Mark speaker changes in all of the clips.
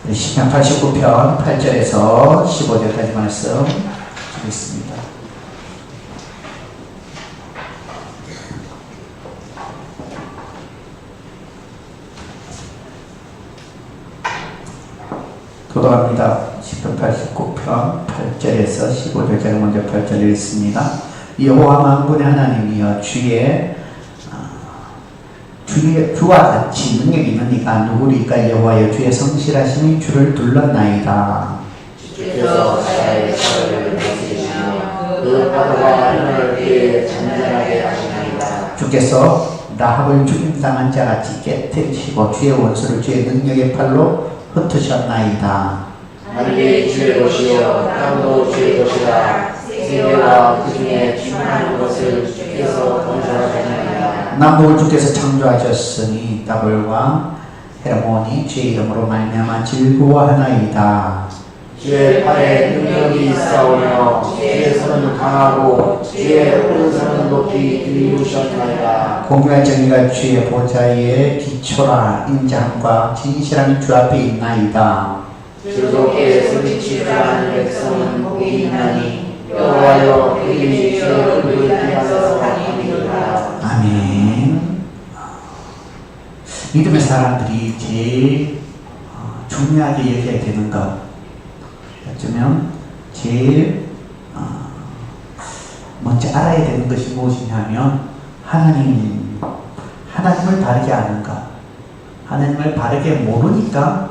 Speaker 1: 시편 89편 8절에서 15절까지 말씀 드리겠습니다. 교도합니다. 시편 89편 8절에서 15절까지 먼저 8절 읽습니다. 여호와 만군의 하나님이여 주와 같이 능력이 있는 이가 누구리까? 여호와여 주의 성실하심이 주를 둘렀나이다.
Speaker 2: 주께서 사야의 서를 내시며 그 파도가 하늘을 피해 잔잔하게 하시나이다.
Speaker 1: 주께서 라합을 죽임당한 자같이 깨뜨리시고 주의 원수를 주의 능력의 팔로 흩으셨나이다.
Speaker 2: 하늘이 주의 것이요 땅도 주의 것이라. 세계와 그 중에 충만한 것을 주께서 건설하셨나이다.
Speaker 1: 남북을 주께서 창조하셨으니 더블과 헤르몬이 주의 이름으로 말미암아 즐거워하나이다.
Speaker 2: 주의 팔에 능력이 있사오며 주의 손은 강하고 주의 오른손은 높이 이루셨나이다.
Speaker 1: 공의와 정의가 주의 보좌의 기초라. 인자함과 진실함이 주 앞에 있나이다.
Speaker 2: 즐겁게 소리치라는 백성은 복이 있나니 여호와여 그 이름이 주의 얼굴을 향하여서 합니다.
Speaker 1: 아멘. 믿음의 사람들이 제일 중요하게 여겨야 되는 것, 어쩌면 제일 먼저 알아야 되는 것이 무엇이냐면 하나님을 바르게 아는 것. 하나님을 바르게 모르니까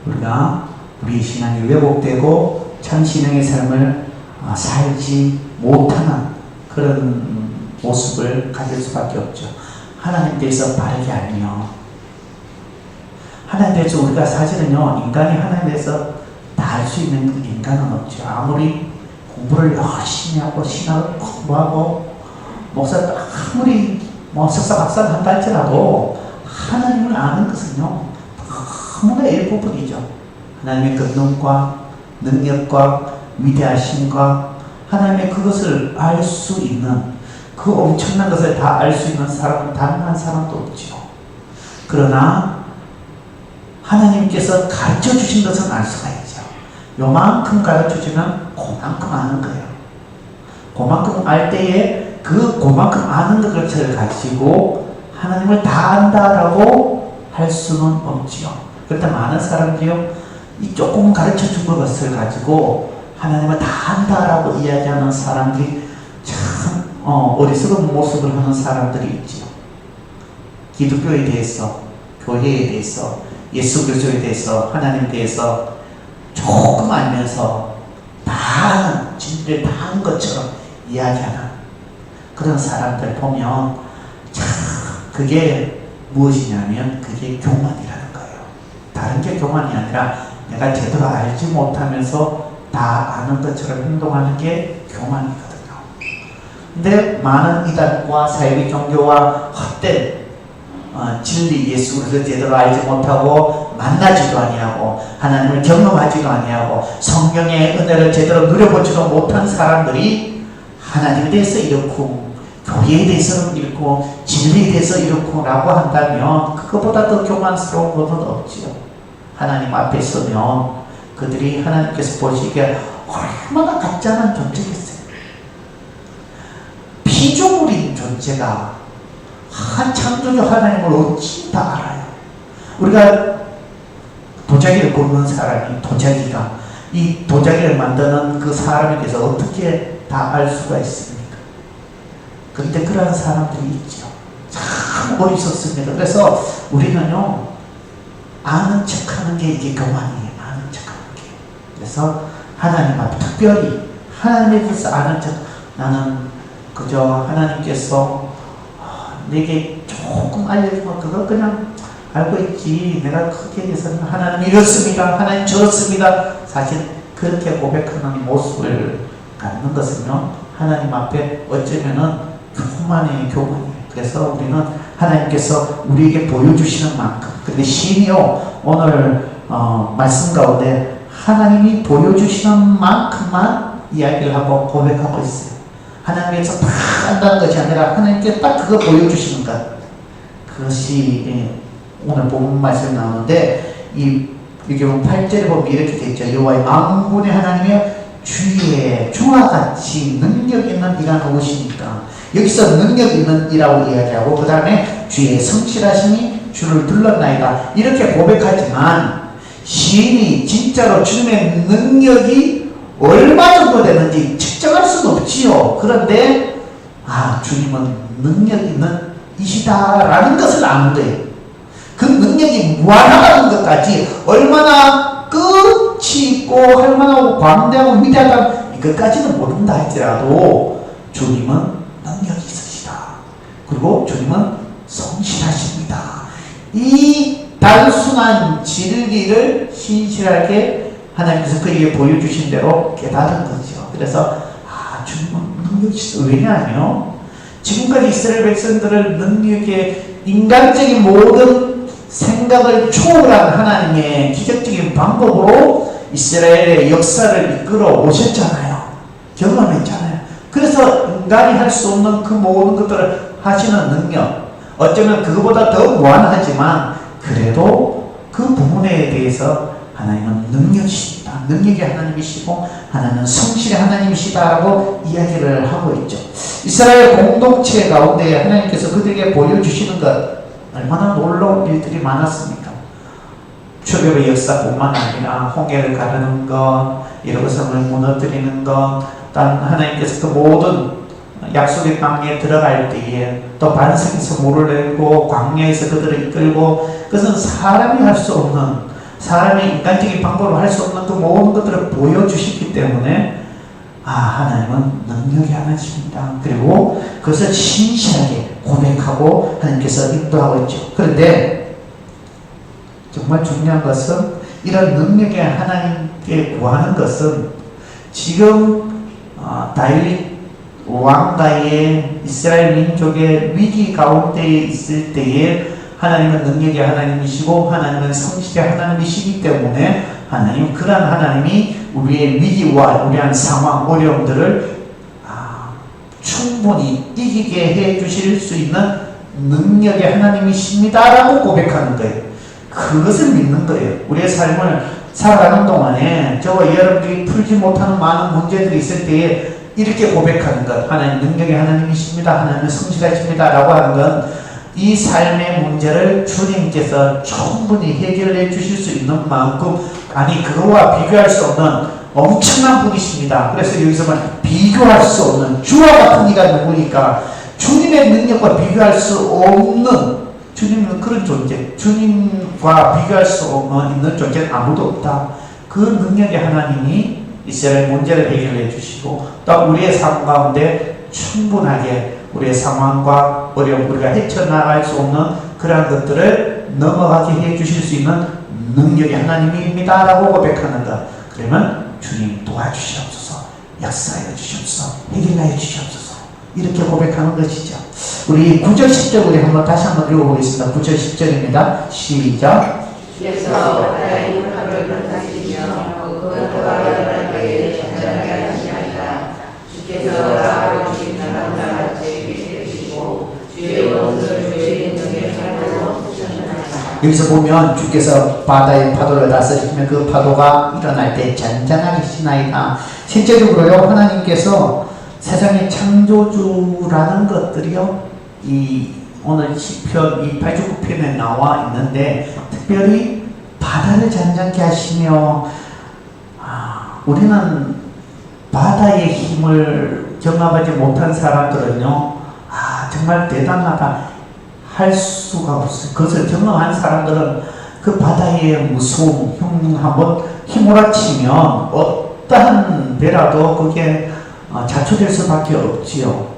Speaker 1: 우리가 우리 신앙이 왜곡되고 참 신앙의 삶을 살지 못하는 그런 모습을 가질 수밖에 없죠. 하나님에 대해서 바르게 알며, 하나님에 대해서 우리가 사실은요, 인간이 하나님에 대해서 다 알 수 있는 인간은 없죠. 아무리 공부를 열심히 하고 신학을 공부하고 목사도 아무리 석사 박사를 한다 할지라도 하나님을 아는 것은요, 너무나 일부분이죠. 하나님의 권능과 능력과 위대하심과 하나님의 그것을 알 수 있는, 그 엄청난 것을 다 알 수 있는 사람은 단 한 사람도 없죠. 그러나 하나님께서 가르쳐 주신 것은 알 수가 있죠. 요만큼 가르쳐 주면 그만큼 아는 거예요. 그만큼 알 때에 그만큼 아는 것을 가지고 하나님을 다 안다라고 할 수는 없지요. 그런데 많은 사람들이요, 이 조금 가르쳐 준 것을 가지고 하나님을 다 안다라고 이야기하는 사람들이 참 어리석은 모습을 하는 사람들이 있지요. 기독교에 대해서, 교회에 대해서, 예수 그리스도에 대해서, 하나님에 대해서 조금 알면서 다 아는, 진리를 다 아는 것처럼 이야기하는 그런 사람들 보면 참 그게 무엇이냐면 그게 교만이라는 거예요. 다른 게 교만이 아니라 내가 제대로 알지 못하면서 다 아는 것처럼 행동하는 게 교만이거든요. 근데 많은 이단과 사이비 종교와 헛된 진리 예수를 제대로 알지 못하고 만나지도 아니하고 하나님을 경험하지도 아니하고 성경의 은혜를 제대로 누려보지도 못한 사람들이 하나님에 대해서 이렇고 교회에 대해서는 이렇고 진리에 대해서 이렇고 라고 한다면 그것보다 더 교만스러운 것은 없지요. 하나님 앞에 서면 그들이 하나님께서 보시기에 얼마나 가짜는 존재겠어요. 피조물인 존재가 한 창조주 하나님을 어찌 다 알아요. 우리가 도자기를 굽는 사람이, 도자기가 이 도자기를 만드는 그 사람에 대해서 어떻게 다 알 수가 있습니까? 그런데 그런 사람들이 있죠. 참 어리석습니다. 그래서 우리는요, 아는 척하는 게 이게 교만이에요. 아는 척하는 게. 그래서 하나님 앞에 특별히 하나님에 대해서 아는 척, 나는 그저 하나님께서 내게 조금 알려주면 그거 그냥 알고 있지, 내가 크게 대해서는 하나님 이렇습니다, 하나님 저렇습니다, 사실 그렇게 고백하는 모습을 갖는 것은요, 하나님 앞에 어쩌면은 교만이에요. 그래서 우리는 하나님께서 우리에게 보여주시는 만큼, 근데 심히요 오늘 말씀 가운데 하나님이 보여주시는 만큼만 이야기를 하고 고백하고 있어요. 하나님께서 다 한다는 것이 아니라 하나님께 딱 그거 보여주시는 것, 그것이 오늘 본문 말씀에 나오는데 이 여기 보면 8절에 보면 이렇게 되죠. 여호와의 만군의 하나님이여 주의 주와 같이 능력 있는 이가 누구십니까? 여기서 능력 있는 이라고 이야기하고 그 다음에 주의 성실하심이 주를 둘렀나이다 이렇게 고백하지만 시인이 진짜로 주님의 능력이 얼마 정도 되는지 측정할 수는 없지요. 그런데 주님은 능력 있는 이시다라는 것을 아는 거예요. 그 능력이 무한하다는 것까지 얼마나 끝이 있고 얼마나 광대하고 위대하다 이것까지는 모른다 할지라도 주님은 능력이 있으시다. 그리고 주님은 성실하십니다. 이 단순한 진리를 신실하게 하나님께서 그에게 보여주신 대로 깨달은 거죠. 그래서 주님은 능력이 있어. 왜냐하면 지금까지 이스라엘 백성들을 능력에 인간적인 모든 생각을 초월한 하나님의 기적적인 방법으로 이스라엘의 역사를 이끌어 오셨잖아요. 경험했잖아요. 그래서 인간이 할 수 없는 그 모든 것들을 하시는 능력, 어쩌면 그거보다 더 무한하지만 그래도 그 부분에 대해서 하나님은 능력이십니다. 능력의 하나님이시고 하나님은 성실의 하나님이시다라고 이야기를 하고 있죠. 이스라엘 공동체 가운데 하나님께서 그들에게 보여주시는 것 얼마나 놀라운 일들이 많았습니까? 출애굽의 역사뿐만 아니라 홍해를 가르는 것, 여리고성을 무너뜨리는 것, 단 하나님께서 그 모든 약속의 땅에 들어갈 때에 또 반석에서 물을 내고 광야에서 그들을 이끌고 그것은 사람이 할 수 없는, 사람의 인간적인 방법으로 할 수 없는 그 모든 것들을 보여주셨기 때문에 하나님은 능력이 하나님이십니다. 그리고 그것을 신실하게 고백하고 하나님께서 인도하고 있죠. 그런데 정말 중요한 것은 이런 능력의 하나님께 구하는 것은 지금 다윗 왕가의 이스라엘 민족의 위기 가운데 있을 때에 하나님은 능력의 하나님이시고 하나님은 성실의 하나님이시기 때문에 하나님, 그러한 하나님이 우리의 위기와 우리한 상황, 어려움들을 충분히 이기게 해 주실 수 있는 능력의 하나님이십니다라고 고백하는 거예요. 그것을 믿는 거예요. 우리의 삶을 살아가는 동안에 저와 여러분들이 풀지 못하는 많은 문제들이 있을 때에 이렇게 고백하는 것, 하나님 능력의 하나님이십니다, 하나님은 성실하십니다 라고 하는 건 이 삶의 문제를 주님께서 충분히 해결해 주실 수 있는 만큼, 그거와 비교할 수 없는 엄청난 분이십니다. 그래서 여기서 비교할 수 없는, 주와 같은 이가 누구니까 주님의 능력과 비교할 수 없는, 주님은 그런 존재, 주님과 비교할 수 있는 존재는 아무도 없다. 그 능력의 하나님이 이스라엘 문제를 해결해 주시고 또 우리의 삶 가운데 충분하게 우리의 상황과 어려움, 우리가 헤쳐나갈 수 없는 그러한 것들을 넘어가게 해 주실 수 있는 능력의 하나님입니다 라고 고백하는 것. 그러면 주님 도와주시옵소서, 역사해 주시옵소서, 해결하여 주시옵소서, 이렇게 고백하는 것이죠. 우리 9절 10절 우리 다시 한번 읽어보겠습니다. 9절 10절입니다. 시작.
Speaker 2: 주께서 바다의 물을 다스리며 그 바다를 전전하게 하시나이다. 주께서 나로 주신 나라 같이 계시고 주의 원수를 주의 능력의 팔로 푸셨나이다.
Speaker 1: 여기서 보면 주께서 바다의 파도를 다스리시면 그 파도가 일어날 때 잔잔하시나이다. 실제적으로요, 하나님께서 세상의 창조주라는 것들이요, 이 오늘 시편 이 89편에 나와 있는데 특별히 바다를 잔잔케 하시며, 우리는 바다의 힘을 경험하지 못한 사람들은요, 정말 대단하다 할 수가 없어요. 그것을 경험한 사람들은 그 바다의 무서움, 한번 휘몰아치면 어떠한 배라도 그게 자초될 수밖에 없지요.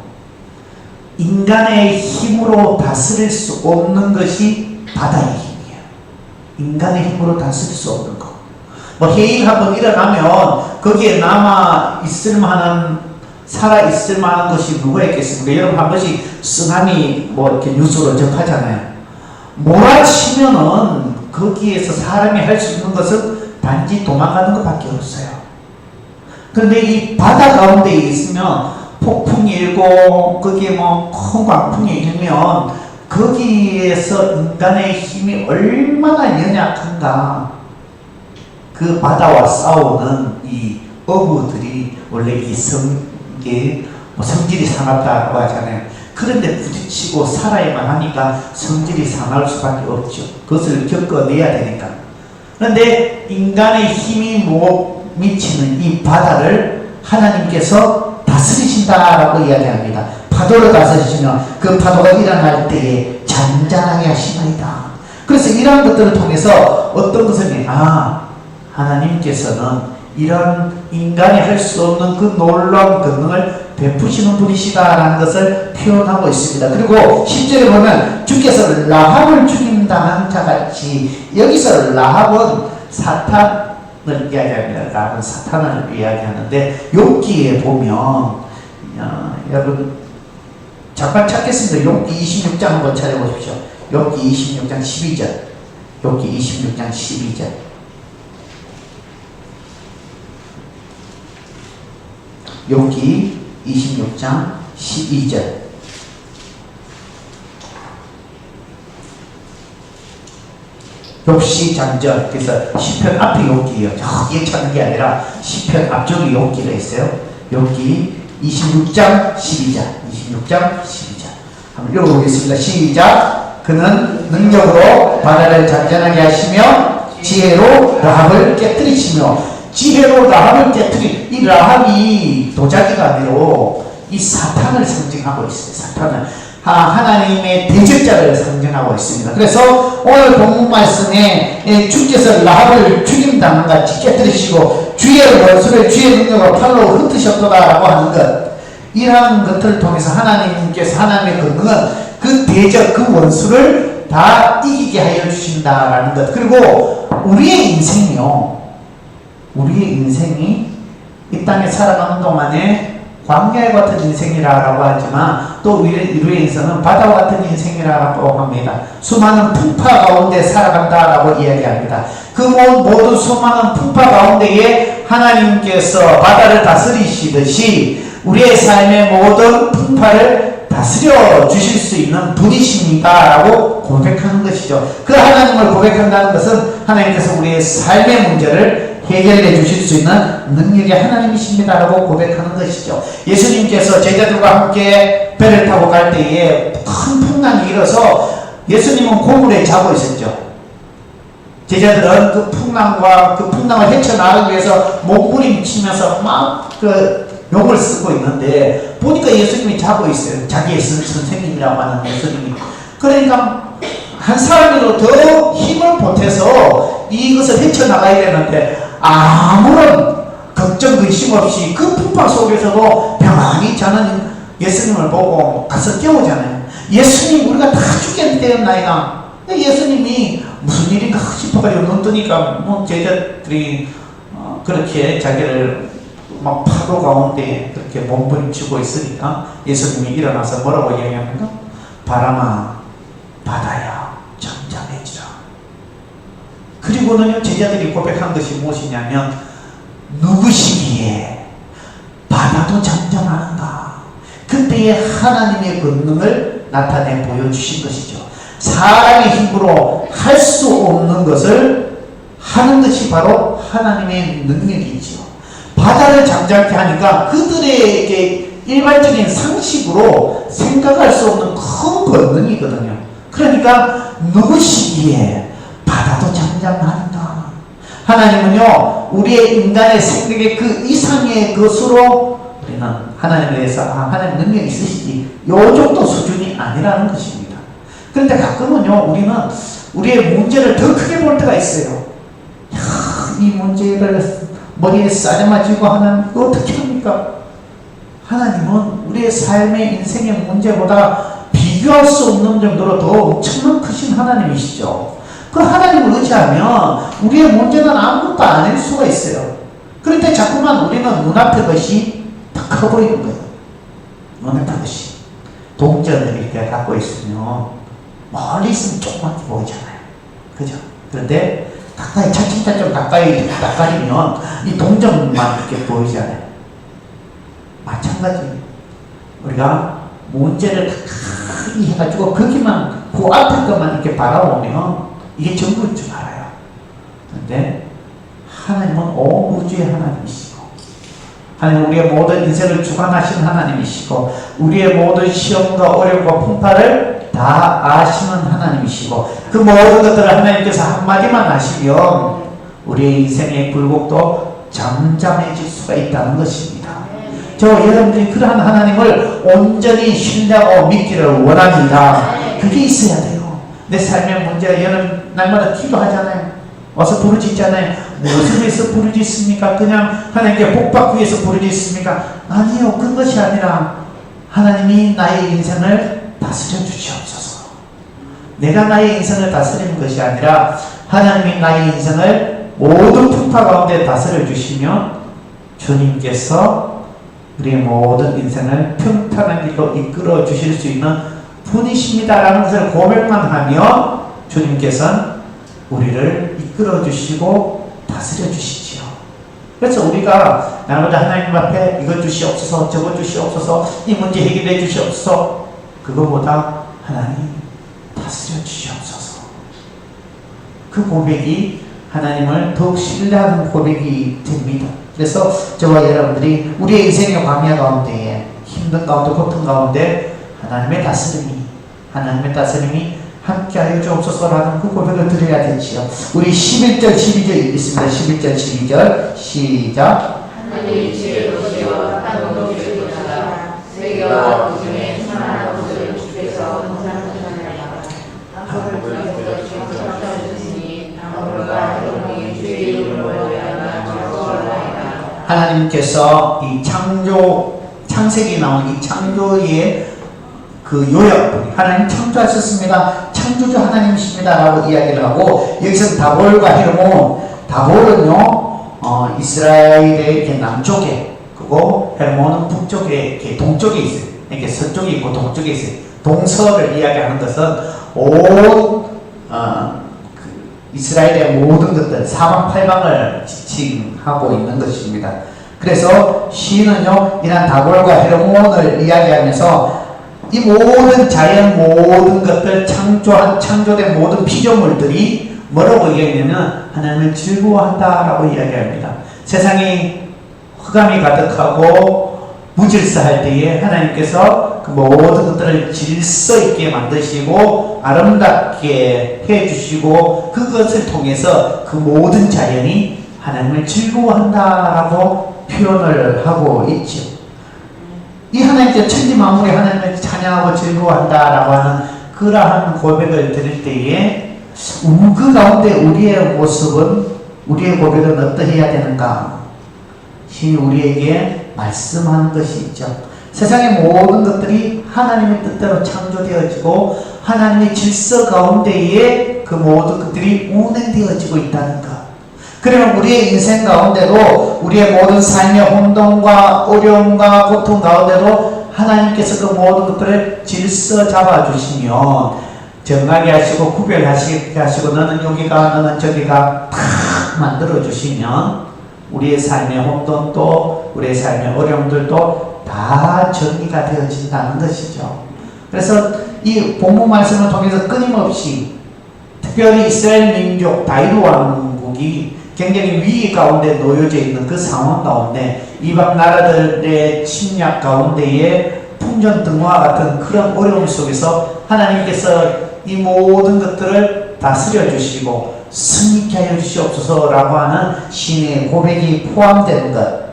Speaker 1: 인간의 힘으로 다스릴 수 없는 것이 바다의 힘이에요. 인간의 힘으로 다스릴 수 없는 것. 해일 한번 일어나면 거기에 남아 있을 만한, 살아 있을 만한 것이 누가 있겠습니까? 여러분 한 번씩 쓰나미 이렇게 뉴스로 접하잖아요. 몰아치면은 거기에서 사람이 할 수 있는 것은 단지 도망가는 것밖에 없어요. 그런데 이 바다 가운데 있으면 폭풍이 일고 거기에 큰 광풍이 일면 거기에서 인간의 힘이 얼마나 연약한가. 그 바다와 싸우는 이 어부들이 원래 이 성게 성질이 상하다고 하잖아요. 그런데 부딪히고 살아야만 하니까 성질이 상할 수밖에 없죠. 그것을 겪어내야 되니까. 그런데 인간의 힘이 못 미치는 이 바다를 하나님께서 다스리신다라고 이야기합니다. 파도를 다스리시면 그 파도가 일어날 때에 잔잔하게 하시나이다. 그래서 이러한 것들을 통해서 어떤 것은 하나님께서는 이런 인간이 할 수 없는 그 놀라운 권능을 베푸시는 분이시다라는 것을 표현하고 있습니다. 그리고 10절에 보면 주께서 라합을 죽임당한 자같이, 여기서 라합은 사탄을 이야기합니다. 라합은 사탄을 이야기하는데 욥기에 보면 여러분 잠깐 찾겠습니다. 욥기 26장 한번 찾아보십시오. 욥기 26장 12절. 욥기 26장 12절. 욥기 26장 12절. 욥시 장전. 그래서 시편 앞에 욥기예요. 저기에 찾는 게 아니라 시편 앞쪽에 욥기가 있어요. 욥기 26장 12절. 26장 12절. 한번 읽어보겠습니다. 시작. 그는 능력으로 바다를 잔잔하게 하시며 지혜로 라합을 깨뜨리시며. 지혜로 라합을 깨뜨린 이 라합이 도자기가 아니로 이 사탄을 상징하고 있어요. 사탄을 하나님의 대적자를 상징하고 있습니다. 그래서 오늘 본문 말씀에 주께서 라합을 죽임당한 같이 깨뜨리시고 주의 원수를 주의 능력으로 팔로 흩으셨도다라고 하는 것, 이러한 것들을 통해서 하나님께서 하나님의 권능은 그 대적 그 원수를 다 이기게 하여 주신다라는 것. 그리고 우리의 인생이요, 우리의 인생이 이 땅에 살아가는 동안에 광야 같은 인생이라고 하지만 또 우리의 인생은 바다와 같은 인생이라고 합니다. 수많은 풍파 가운데 살아간다라고 이야기합니다. 그 모든 수많은 풍파 가운데에 하나님께서 바다를 다스리시듯이 우리의 삶의 모든 풍파를 다스려 주실 수 있는 분이십니다라고 고백하는 것이죠. 그 하나님을 고백한다는 것은 하나님께서 우리의 삶의 문제를 해결해 주실 수 있는 능력의 하나님이십니다라고 고백하는 것이죠. 예수님께서 제자들과 함께 배를 타고 갈 때에 큰 풍랑이 일어서 예수님은 고물에 자고 있었죠. 제자들은 그 풍랑을 헤쳐나가기 위해서 몸부림치면서 막 욕을 쓰고 있는데 보니까 예수님이 자고 있어요. 자기의 선생님이라고 하는 예수님이. 그러니까 한 사람으로 더 힘을 보태서 이것을 헤쳐나가야 되는데 아무런 걱정 근심 없이 그 풍파 속에서도 평안히 자는 예수님을 보고 가서 깨우잖아요. 예수님, 우리가 다 죽겠는데였나이다. 예수님이 무슨 일인가 싶어가지고 눈 뜨니까 제자들이 그렇게 자기를 막 파도 가운데 그렇게 몸부림치고 있으니까 예수님이 일어나서 뭐라고 이야기합니까? 바람아, 바다야, 잠잠해지라. 그리고는요, 제자들이 고백한 것이 무엇이냐면, 누구시기에 바다도 잠잠하는가? 그때의 하나님의 권능을 나타내 보여주신 것이죠. 사람의 힘으로 할 수 없는 것을 하는 것이 바로 하나님의 능력이지요. 바다를 잠잠케 하니까 그들에게 일반적인 상식으로 생각할 수 없는 큰 권능이거든요. 그러니까 누구시기에 바다도 잠잠하는가? 하나님은요, 우리의 인간의 생각의 그 이상의 것으로 우리는 하나님에 대해서 하나님 능력이 있으시지 요 정도 수준이 아니라는 것입니다. 그런데 가끔은요, 우리는 우리의 문제를 더 크게 볼 때가 있어요. 이 문제를 머리에 싸매지고 하나님 어떻게 합니까? 하나님은 우리의 삶의 인생의 문제보다 비교할 수 없는 정도로 더 엄청난 크신 하나님이시죠. 그 하나님을 의지하면 우리의 문제는 아무것도 아닐 수가 있어요. 그런데 자꾸만 우리는 눈앞의 것이 더 커 보이는 거예요. 눈앞의 것이. 동전을 이렇게 갖고 있으면 멀리 있으면 조그맣게 보이잖아요. 그죠? 그런데 가까이 차츰차츰 가까이 가까이면 이 동전만 이렇게 보이잖아요. 마찬가지. 우리가 문제를 크게 해가지고 거기만 그 앞에 것만 이렇게 바라보면 이게 전부인 줄 알아요. 그런데 하나님은 온 우주의 하나님이시고, 하나님 우리의 모든 인생을 주관하시는 하나님이시고, 우리의 모든 시험과 어려움과 풍파를 다 아시는 하나님이시고, 그 모든 것들을 하나님께서 한마디만 하시면 우리의 인생의 굴곡도 잠잠해질 수가 있다는 것입니다. 저 여러분들이 그러한 하나님을 온전히 신뢰하고 믿기를 원합니다. 그게 있어야 돼요. 내 삶의 문제가 여러분 날마다 기도하잖아요. 와서 부르짖잖아요. 무엇을 위해서 부르짖습니까? 그냥 하나님께 복받기 위해서 부르짖습니까? 아니요. 그것이 아니라 하나님이 나의 인생을 다스려 주시옵소서. 내가 나의 인생을 다스리는 것이 아니라 하나님이 나의 인생을 모든 풍파 가운데 다스려 주시며 주님께서 우리의 모든 인생을 평탄한 길로 이끌어 주실 수 있는 분이십니다라는 것을 고백만 하면 주님께서는 우리를 이끌어 주시고 다스려 주시지요. 그래서 우리가 날마다 하나님 앞에 이것 주시옵소서, 저것 주시옵소서, 이 문제 해결해 주시옵소서, 그거보다 하나님 다스려 주시옵소서, 그 고백이 하나님을 더욱 신뢰하는 고백이 됩니다. 그래서 저와 여러분들이 우리의 인생의 광야 가운데에 힘든 가운데 고통 가운데 하나님의 다스림이 함께하여 주옵소서라는 그 고백을 드려야 되지요. 우리 11절 12절 읽겠습니다. 11절 12절 시작.
Speaker 2: 하나님이 지혜 도시와 땅도 주의 도시라. 세계와 그 중에 천한 것을 주께서 공산하셨나이다. 땅을 주셨으니 땅과 영광이 주의 이름으로 말미암아
Speaker 1: 하나님께서 이 창세기 나온 이 창조의 그 요약본이 하나님 창조하셨습니다. 창조주 하나님이십니다. 라고 이야기를 하고, 여기서 다볼과 헤르몬, 다볼은요, 이스라엘의 이렇게 남쪽에, 그리고 헤르몬은 북쪽에, 이렇게 동쪽에 있어요. 이렇게 서쪽에 있고 동쪽에 있어요. 동서를 이야기하는 것은 온, 이스라엘의 모든 것들, 사방팔방을 지칭하고 있는 것입니다. 그래서 시는요, 이런 다볼과 헤르몬을 이야기하면서 이 모든 자연, 모든 것들, 창조된 모든 피조물들이 뭐라고 이야기하냐면 하나님을 즐거워한다라고 이야기합니다. 세상이 흑암이 가득하고 무질서할 때에 하나님께서 그 모든 것들을 질서 있게 만드시고 아름답게 해주시고, 그것을 통해서 그 모든 자연이 하나님을 즐거워한다라고 표현을 하고 있죠. 이 하나님께서 천지 만물이 하나님을 찬양하고 즐거워한다라고 하는 그러한 고백을 드릴 때에 그 가운데 우리의 모습은, 우리의 고백은 어떠해야 되는가? 신이 우리에게 말씀하는 것이 있죠. 세상의 모든 것들이 하나님의 뜻대로 창조되어지고 하나님의 질서 가운데에 그 모든 것들이 운행되어지고 있다는 것. 그러면 우리의 인생 가운데도, 우리의 모든 삶의 혼돈과 어려움과 고통 가운데도 하나님께서 그 모든 것들을 질서 잡아주시면, 정하게 하시고 구별하시게 하시고 너는 여기가 너는 저기가 탁 만들어주시면 우리의 삶의 혼돈도 우리의 삶의 어려움들도 다 정리가 되어진다는 것이죠. 그래서 이 본문 말씀을 통해서 끊임없이 특별히 이스라엘 민족 다윗 왕국이 굉장히 위기 가운데 놓여져 있는 그 상황 가운데, 이방 나라들의 침략 가운데에 풍전등화 같은 그런 어려움 속에서 하나님께서 이 모든 것들을 다스려 주시고 승리케 하여 주시옵소서라고 하는 신의 고백이 포함되는 것,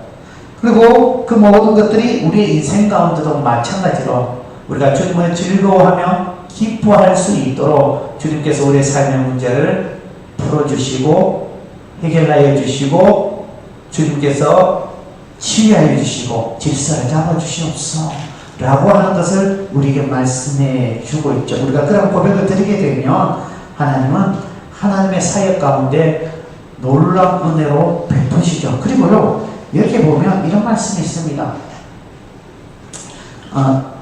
Speaker 1: 그리고 그 모든 것들이 우리의 인생 가운데도 마찬가지로 우리가 주님을 즐거워하며 기뻐할 수 있도록 주님께서 우리의 삶의 문제를 풀어주시고 해결하여 주시고 주님께서 치유하여 주시고 질서를 잡아주시옵소서 라고 하는 것을 우리에게 말씀해 주고 있죠. 우리가 그런 고백을 드리게 되면 하나님은 하나님의 사역 가운데 놀라운 은혜로 베푸시죠. 그리고요, 이렇게 보면 이런 말씀이 있습니다.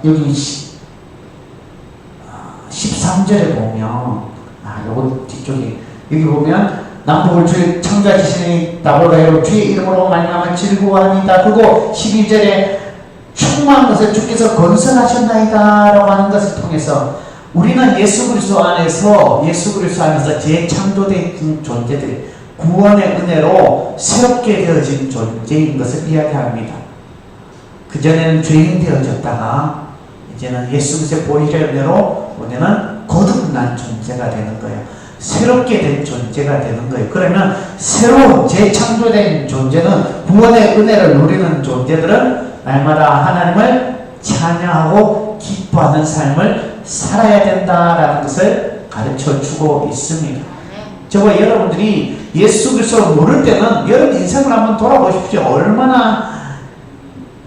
Speaker 1: 여기 13절에 보면, 요거 뒤쪽에 여기 보면 남북을 주의 창조하시니 나보다 여러분 주의 이름으로 말미암아 즐거워합니다. 그리고 12절에 충만한 것을 주께서 건설하셨나이다 라고 하는 것을 통해서 우리는 예수 그리스도 안에서 재창조된 존재들이 구원의 은혜로 새롭게 되어진 존재인 것을 이야기합니다. 그전에는 죄인 되어졌다가 이제는 예수 그리스도의 보혈의 은혜로 우리는 거듭난 존재가 되는 거예요. 새롭게 된 존재가 되는 거예요. 그러면 새로운 재창조된 존재는 구원의 은혜를 누리는 존재들은 날마다 하나님을 찬양하고 기뻐하는 삶을 살아야 된다라는 것을 가르쳐 주고 있습니다. 저와 여러분들이 예수 그리스도를 모를 때는 여러분 인생을 한번 돌아보십시오. 얼마나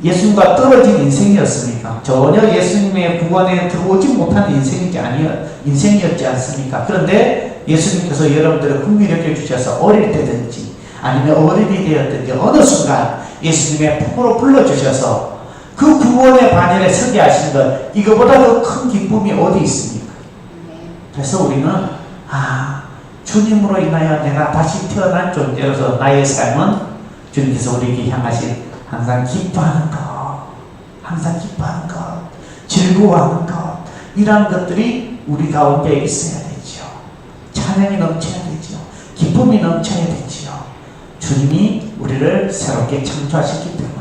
Speaker 1: 예수님과 떨어진 인생이었습니까? 전혀 예수님의 구원에 들어오지 못한 인생이었지 않습니까? 그런데 예수님께서 여러분들을 긍휼히 여겨주셔서 어릴 때든지 아니면 어른이 되었든지 어느 순간 예수님의 품으로 불러주셔서 그 구원의 반열에 서게 하신 것, 이거보다 더 큰 기쁨이 어디 있습니까? 그래서 우리는 주님으로 인하여 내가 다시 태어난 존재로서 나의 삶은 주님께서 우리에게 향하신 항상 기뻐하는 것, 즐거워하는 것, 이러한 것들이 우리 가운데 있어야 되죠. 찬양이 넘쳐야 되죠. 기쁨이 넘쳐야 되죠. 주님이 우리를 새롭게 창조하셨기 때문에.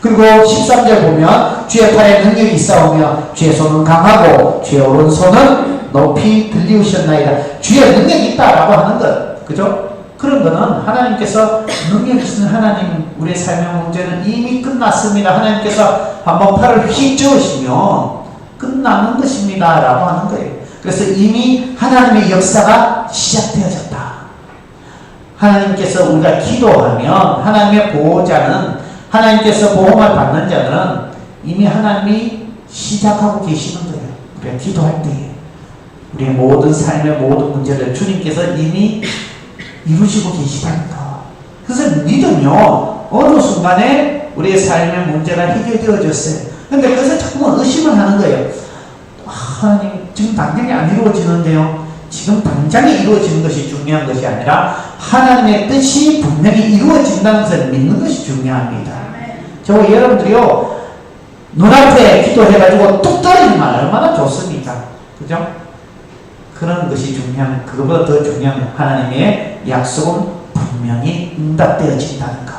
Speaker 1: 그리고 13절 보면 주의 팔에 능력이 있사오며 주의 손은 강하고 주의 오른손은 높이 들리우셨나이다. 주의 능력이 있다라고 하는 것, 그죠? 그런 거는 하나님께서 능력 있는 하나님, 우리의 삶의 문제는 이미 끝났습니다. 하나님께서 한번 팔을 휙 저으시면 끝나는 것입니다 라고 하는 거예요. 그래서 이미 하나님의 역사가 시작되어졌다. 하나님께서 우리가 기도하면 하나님의 보호자는, 하나님께서 보호만 받는 자는 이미 하나님이 시작하고 계시는 거예요. 우리가 기도할 때에 우리의 모든 삶의 모든 문제를 주님께서 이미 이루시고 계시다는 거. 그래서 믿으면 어느 순간에 우리의 삶의 문제가 해결되어졌어요. 근데 그래서 자꾸만 의심을 하는 거예요. 하나님, 지금 당장이 안 이루어지는데요. 지금 당장에 이루어지는 것이 중요한 것이 아니라 하나님의 뜻이 분명히 이루어진다는 것을 믿는 것이 중요합니다. 저 여러분들이요, 눈앞에 기도해가지고 뚝 떨어지면 얼마나 좋습니까? 그죠? 그런 것이 중요한, 그것보다 더 중요한 하나님의 약속은 분명히 응답되어진다는 것.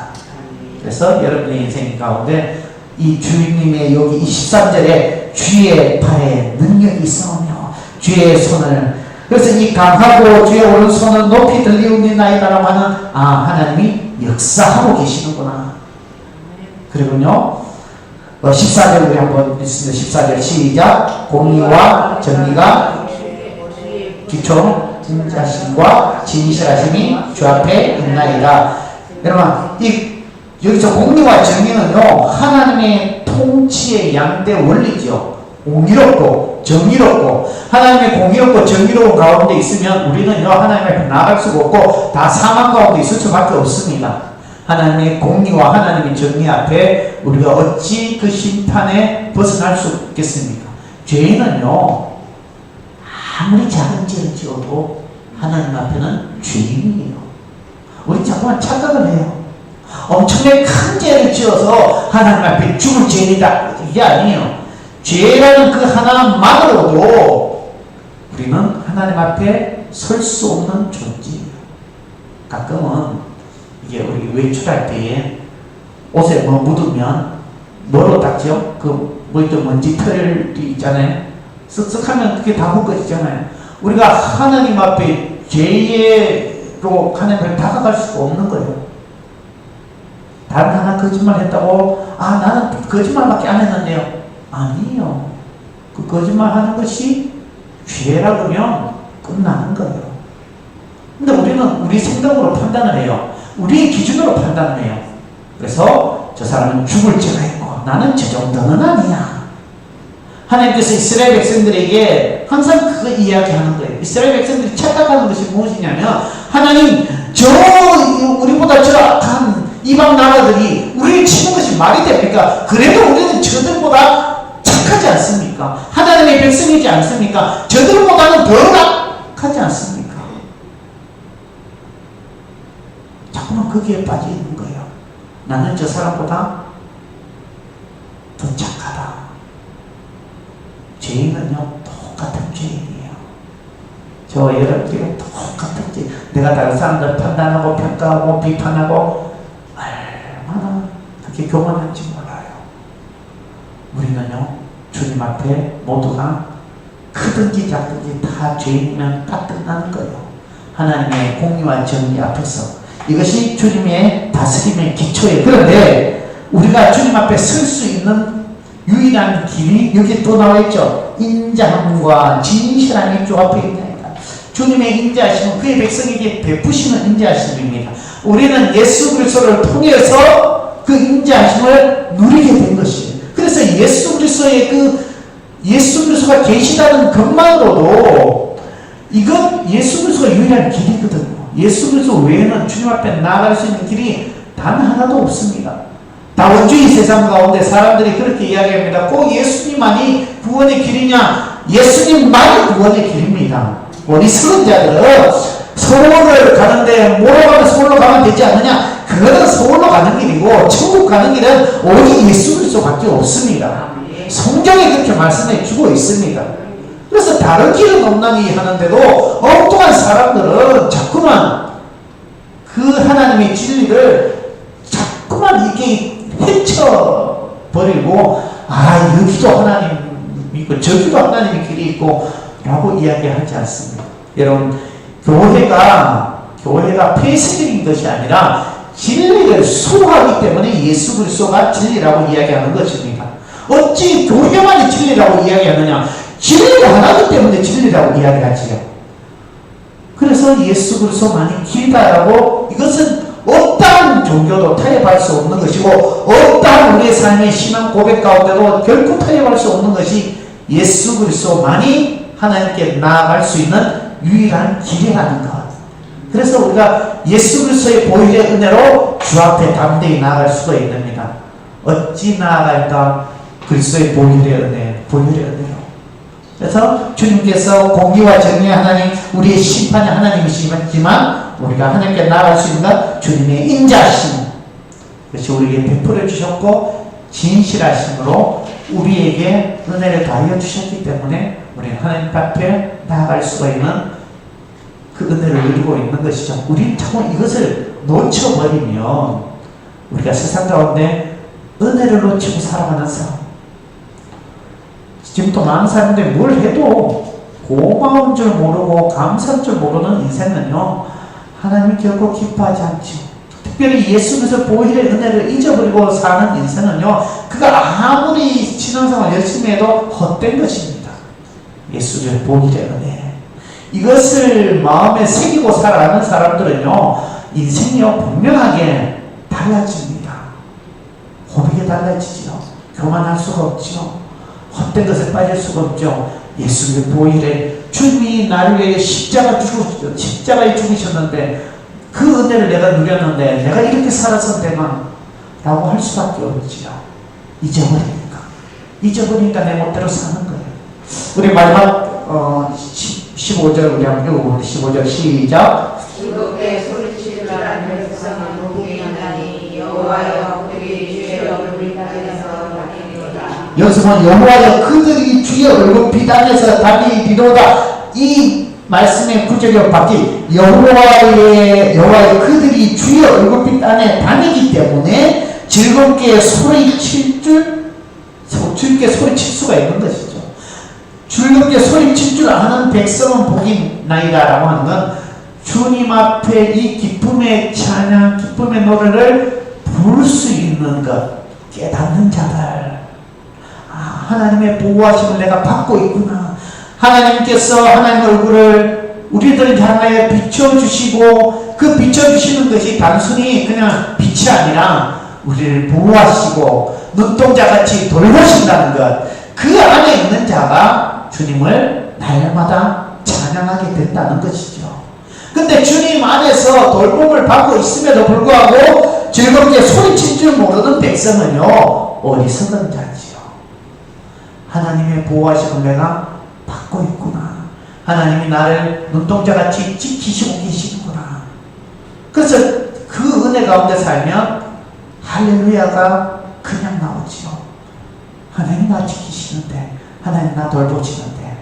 Speaker 1: 그래서 여러분의 인생 가운데 이 주님의 여기 23절에 주의 팔에 능력이 있으며 주의 손을, 그래서 이 강하고 주의 오른손은 높이 들리우니나이다라고 하는, 하나님이 역사하고 계시는구나. 그리고요 14절 우리 한번 읽습니다. 14절 시작. 공의와 정의가 기초 진자심과 진실하심이 주 앞에 있나이다. 여러분, 여기서 공의와 정의는요, 하나님의 통치의 양대 원리죠. 공의롭고 정의롭고, 하나님의 공의롭고 정의로운 가운데 있으면 우리는요, 하나님 앞에 나아갈 수가 없고 다 사망 가운데 있을 수밖에 없습니다. 하나님의 공의와 하나님의 정의 앞에 우리가 어찌 그 심판에 벗어날 수 있겠습니까? 죄인은요, 아무리 작은 죄를 지어도 하나님 앞에는 죄인이에요. 우리 자꾸만 착각을 해요. 엄청나게 큰 죄를 지어서 하나님 앞에 죽을 죄인이다, 이게 아니에요. 죄라는 그 하나만으로도 우리는 하나님 앞에 설 수 없는 존재예요. 가끔은 이게 우리 외출할 때에 옷에 뭐 묻으면 뭐로 닦죠? 있던 먼지 털이 있잖아요. 쓱쓱하면 그게 다 헛것이잖아요. 우리가 하나님 앞에 죄로 하나님 앞에 다가갈 수가 없는 거예요. 다른 하나 거짓말 했다고 나는 거짓말밖에 안 했는데요. 아니에요. 그 거짓말 하는 것이 죄라 그러면 끝나는 거예요. 근데 우리는 우리 생각으로 판단을 해요. 우리의 기준으로 판단을 해요. 그래서 저 사람은 죽을 죄가 있고 나는 저 정도는 아니야. 하나님께서 이스라엘 백성들에게 항상 그거 이야기하는 거예요. 이스라엘 백성들이 착각하는 것이 무엇이냐면, 하나님, 우리보다 저 악한 이방 나라들이 우리를 치는 것이 말이 됩니까? 그래도 우리는 저들보다 착하지 않습니까? 하나님의 백성이지 않습니까? 저들보다는 더 악하지 않습니까? 자꾸만 거기에 빠져 있는 거예요. 나는 저 사람보다 더 착하다. 죄인은요, 똑같은 죄인이에요. 저와 여러분들이 똑같은 죄. 내가 다른 사람들 판단하고 평가하고 비판하고 얼마나 그렇게 교만한지 몰라요. 우리는요, 주님 앞에 모두가 크든지 작든지 다 죄인이면 다 끝나는 거예요. 하나님의 공의와 정의 앞에서. 이것이 주님의 다스림의 기초예요. 그런데 우리가 주님 앞에 설 수 있는 유일한 길이 여기 또 나와 있죠. 인자함과 진실함이 주 앞에 있다니까. 주님의 인자하심은 그의 백성에게 베푸시는 인자하심입니다. 우리는 예수 그리스도를 통해서 그 인자하심을 누리게 된 것이에요. 그래서 예수 그리스도가 계시다는 것만으로도 이건 예수 그리스도가 유일한 길이거든요. 예수 그리스도 외에는 주님 앞에 나아갈 수 있는 길이 단 하나도 없습니다. 다원주의 세상 가운데 사람들이 그렇게 이야기합니다. 꼭 예수님만이 구원의 길이냐? 예수님만이 구원의 길입니다. 어리석은 자들은 서울을 가는데 뭐로 가면 서울로 가면 되지 않느냐? 그거는 서울로 가는 길이고 천국 가는 길은 오직 예수 그리스도밖에 없습니다. 성경에 그렇게 말씀해 주고 있습니다. 그래서 다른 길은 없나니 하는데도 엉뚱한 사람들은 자꾸만 그 하나님의 진리를 자꾸만 이게 헤쳐버리고 여기도 하나님 있고 저기도 하나님의 길이 있고 라고 이야기하지 않습니다. 여러분, 교회가 폐쇄적인 것이 아니라 진리를 수호하기 때문에 예수 그리스도가 진리라고 이야기하는 것입니다. 어찌 교회만이 진리라고 이야기하느냐? 진리가 하나이기 때문에 진리라고 이야기하지요. 그래서 예수 그리스도만이 길다라고, 이것은 어떠한 종교도 타협할 수 없는 것이고 어떠한 우리의 삶의 신앙 고백 가운데도 결코 타협할 수 없는 것이 예수 그리스도만이 하나님께 나아갈 수 있는 유일한 길이라는 것. 그래서 우리가 예수 그리스도의 보혈의 은혜로 주 앞에 담대히 나아갈 수가 있습니다. 어찌 나아갈까? 그리스도의 보혈의 은혜로. 그래서 주님께서 공의와 정의의 하나님, 우리의 심판의 하나님이시지만 우리가 하나님께 나아갈 수 있는 것, 주님의 인자하심, 그것이 우리에게 베풀어 주셨고 진실하심으로 우리에게 은혜를 다하여 주셨기 때문에 우리는 하나님 앞에 나아갈 수가 있는 그 은혜를 누리고 있는 것이죠. 우리 자꾸 이것을 놓쳐버리면 우리가 세상 가운데 은혜를 놓치고 살아가는 사람, 지금도 많은 사람들이 뭘 해도 고마운 줄 모르고 감사할 줄 모르는 인생은요, 하나님이 결코 기뻐하지 않죠. 특별히 예수 그리스도 보혈의 은혜를 잊어버리고 사는 인생은요, 그가 아무리 신앙생활 열심히 해도 헛된 것입니다. 예수의 보혈의 은혜, 이것을 마음에 새기고 살아가는 사람들은요, 인생이요 분명하게 달라집니다. 고백이 달라지죠. 교만할 수가 없죠. 헛된 것에 빠질 수가 없죠. 예수의 보혈에 주님이 나를 위해 십자가에 죽으셨는데 그 은혜를 내가 누렸는데 내가 이렇게 살아서 되나? 라고 할 수밖에 없지요. 잊어버리니까 내 멋대로 사는 거예요. 우리 마지막 15절 우리 한번 읽어봅니다. 15절 시작.
Speaker 2: 즐겁게 소리치는 자라는 백성은 복이 있나니 여호와여 그들이 주의 얼굴 비단에서 다니리로다.
Speaker 1: 여기서 보면 여호와여 그들이 주의 얼굴 비단에서 다니리로다. 이 말씀의 구절이 바뀐 여호와의 그들이 주의 얼굴 비단에 다니기 때문에 즐겁게 주님께 소리칠 수가 있는 것이죠. 즐겁게 소리칠 줄 아는 백성은 복이 나이다 라고 하는 건 주님 앞에 이 기쁨의 찬양, 기쁨의 노래를 부를 수 있는 것, 깨닫는 자들. 하나님의 보호하심을 내가 받고 있구나. 하나님께서 하나님 얼굴을 우리들 향하여 비춰주시고 그 비춰주시는 것이 단순히 그냥 빛이 아니라 우리를 보호하시고 눈동자같이 돌보신다는 것, 그 안에 있는 자가 주님을 날마다 찬양하게 된다는 것이죠. 근데 주님 안에서 돌봄을 받고 있음에도 불구하고 즐겁게 소리칠 줄 모르는 백성은요, 어리석은 자지요. 하나님의 보호하심을 내가 받고 있구나. 하나님이 나를 눈동자같이 지키시고 계시는구나. 그래서 그 은혜 가운데 살면 할렐루야가 그냥 나오지요. 하나님 나 지키시는데, 하나님 나 돌보시는데.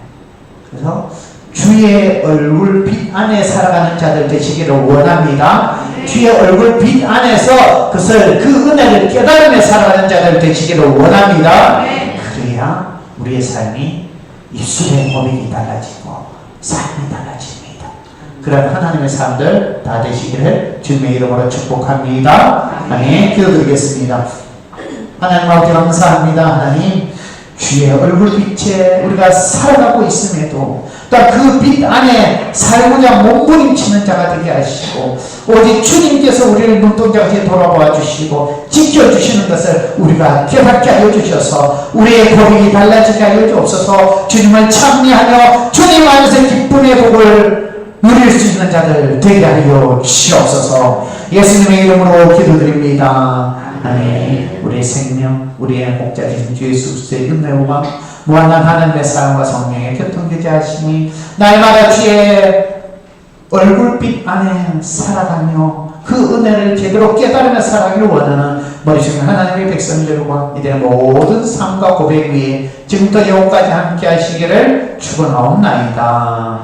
Speaker 1: 그래서 주의 얼굴 빛 안에 살아가는 자들 되시기를 원합니다. 주의 얼굴 빛 안에서 그 은혜를 깨달으며 살아가는 자들 되시기를 원합니다. 그래야 우리의 삶이 입술의 고백이 달라지고 삶이 달라집니다. 그런 하나님의 사람들 다 되시기를 주님의 이름으로 축복합니다. 아멘. 기도드리겠습니다. 하나님 아버지 감사합니다. 하나님 주의 얼굴빛에 우리가 살아가고 있음에도 또 그 빛 안에 살고자 몸부림치는 자가 되게 하시고 오직 주님께서 우리를 눈동자같이 돌아보아 주시고 지켜주시는 것을 우리가 깨닫게 하여 주셔서 우리의 고백이 달라지게 하여 주옵소서. 주님을 찬미하며 주님 안에서 기쁨의 복을 누릴 수 있는 자들 되게 하여 주시옵소서. 예수님의 이름으로 기도드립니다. 아멘. 우리의 생명, 우리의 목자이신 주 예수 그리스도의 은혜와 무한한 하나님의 사랑과 성령의 교통교제하심이 날마다 주의 얼굴빛 안에 살아가며 그 은혜를 제대로 깨달으며 살아가기를 원하는 머리속에 하나님의 백성들과 이들의 모든 삶과 고백 위에 지금부터 영원까지 함께 하시기를 축원하옵나이다.